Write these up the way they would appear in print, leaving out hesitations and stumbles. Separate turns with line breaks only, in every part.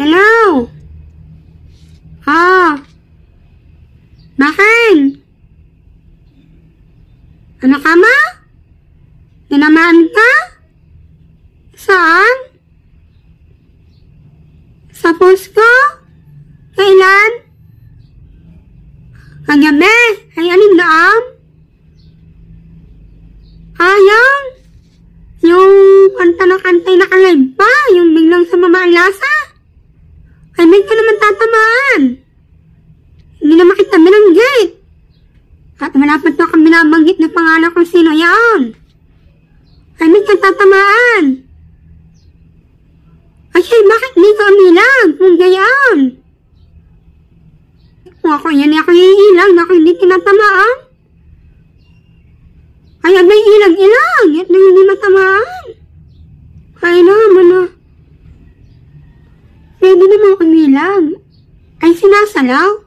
Hello? Bakit? Ano ka ma? Tinamaan ka? Saan? Sa posko? Kailan? Kagabi? Ay alin doon? Yan. Yung kanta ng kantay na kalive pa. Yung biglang sa mamaan lasa. Ay, may ka naman tatamaan. Hindi na makitabi ng gate. At malapit na kami nabanggit na pangalan kung sino yan. Ay, may ka tatamaan. Ay, bakit hindi ka umilang? Kung gayon. Kung ako yan, ako iilang. Ako hindi tinatamaan. Ay, may ilang-ilang. At hindi matamaan. Ay, naman na. Pwede naman umilang. Ay, sinasalaw.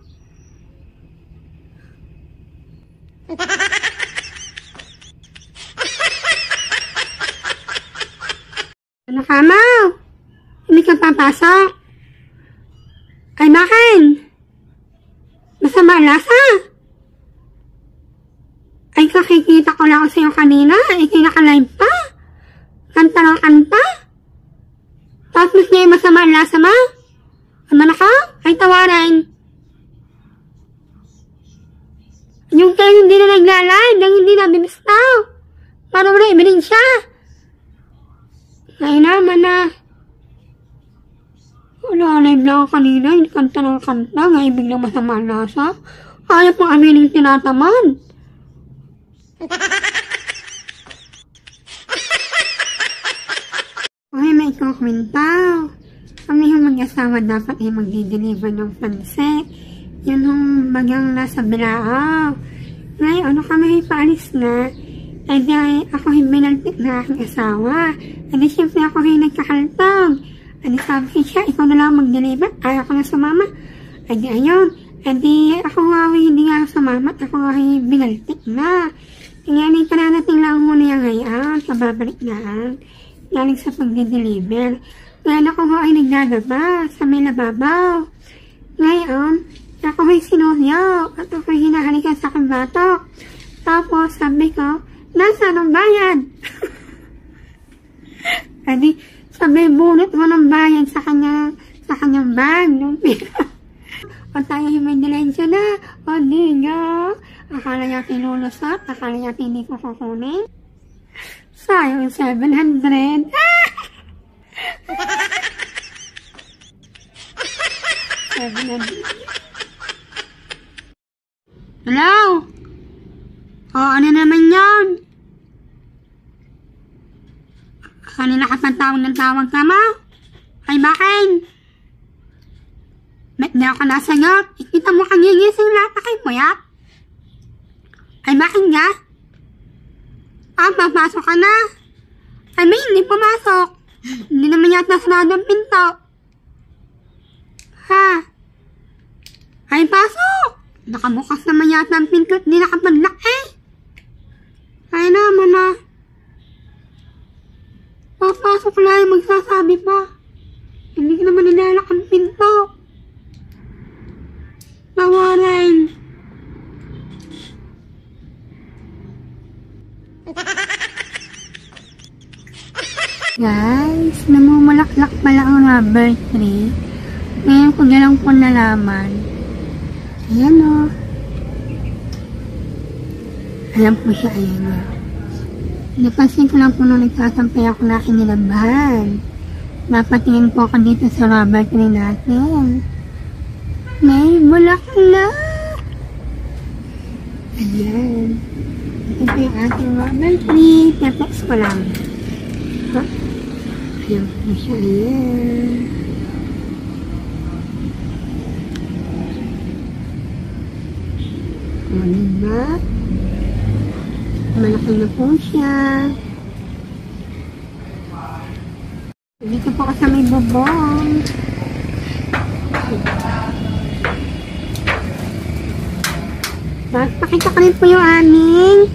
Ano ka, Mau? Hindi ka papasok. Ay, bakit? Masama lasa. Ay, kakikita ko lang sa'yo kanina. Ay, kinaka-live pa. Kanta ng kanta. Tapos mas niya yung masama lasa, ma? Ano na ka? Ay, tawaran. Yung kayo hindi na nagla-live, nang hindi na bimistaw. Para wala ibinin siya. Ay naman na. Wala, live lang ako kanina. Hindi kanta ng kanta. Ngayon biglang masama lasa. Kaya pang aminin tinataman. Okay, may kukwintaw. Kami yung mag-asawa dapat ay mag-deliver ng pansit. Yun yung bagang nasa Bilao. Ngayon, ano kami paalis na, ay di ako yung binaltik na aking asawa. Ay di siyempre ako yung nagkakaltog. Ay di sabi siya, ikaw na lang mag-deliver. Ayaw ko na sumama. Ay di ayun. Ay di ako nga hindi nga sumama. Ako nga yung binaltik na. Ngayon, karanating lang muna yung ngayon. Kababalik na. Galing sa pag-deliver. Ngayon ako nga ay naglalaba sa may lababaw. Ngayon, ako ay sinusyo at ako ay hinahalikan sa aking batok. Tapos sabi ko, nasaan ang bayad? Adi, sabi, bunot mo ng bayad sa kanyang bag. O tayo yung may dilensya na. O di nga. Akala niya tinulusot. Akala niya hindi ko kukunin. Sayang 700. Hello? Ano naman yan? Kanina ka pang tawag ng tawag ka mo? Ay, bakit? Ba't di ako nasagot? Ikita mo kang gigising lahat na kay Puyat? Ay, bakit nga? Papasok ka na? Ay, may hindi pumasok. Hindi naman yata sarado ang pinto. Ha? Ay, pasok! Nakabukas naman yata ang pinto at di nakapadlock eh. Ay naman na. Papasok lang yung magsasabi pa. Hindi ka naman nilalak ang pinto. Tawarin. Guys, namumulaklak pala ang rubber tree. Ngayon ko na lang po nalaman. Ayan o. Alam po siya, ayan o. Napansin ko lang po nung nagsasampay ako na kinilabahan. Napatingin po ako dito sa rubber tree natin. May bulaklak. Ayan. Ito po yung ating rubber tree. Tetex ko lang. Ayan po siya, ayan. O, diba? Malaki na po siya. Dito po ka sa may bubong. Pakita ko rin po yung aming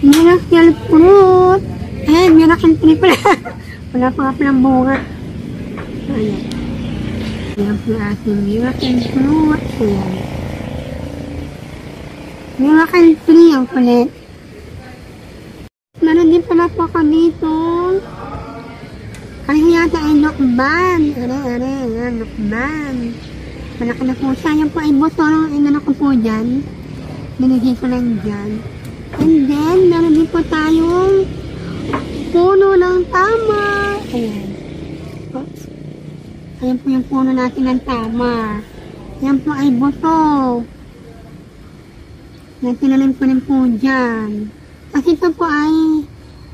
miracle fruit. Miracle tree pala. Wala pa nga palang bunga. Ayan. Ayan po yung ating miracle fruit. Ayan. Miracle tree ang kulit. Meron din pala po ako dito. Kaya yata ay nukban. Ayan, nukban. Malaki na po siya. Yan po ay bosorong inano ko po dyan. Binigay ko lang dyan. And then, meron din po tayong puno ng tama. Ayan. Oops. Ayan po yung puno natin ng tama. Yan po ay buto. Yan, tinalim ko rin po dyan. Kasi ito po ay,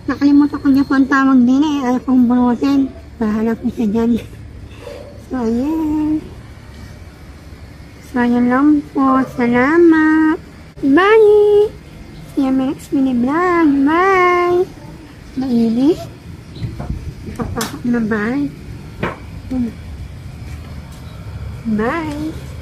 nakalimutan ko niya po ang tawag din eh. Ayaw kong bunutin. Bahala po siya dyan. So, ayan. So, ayan lang po. Salamat. Bye! See you next mini vlog. Bye! Mainit? Ipapakot na bye. Bye!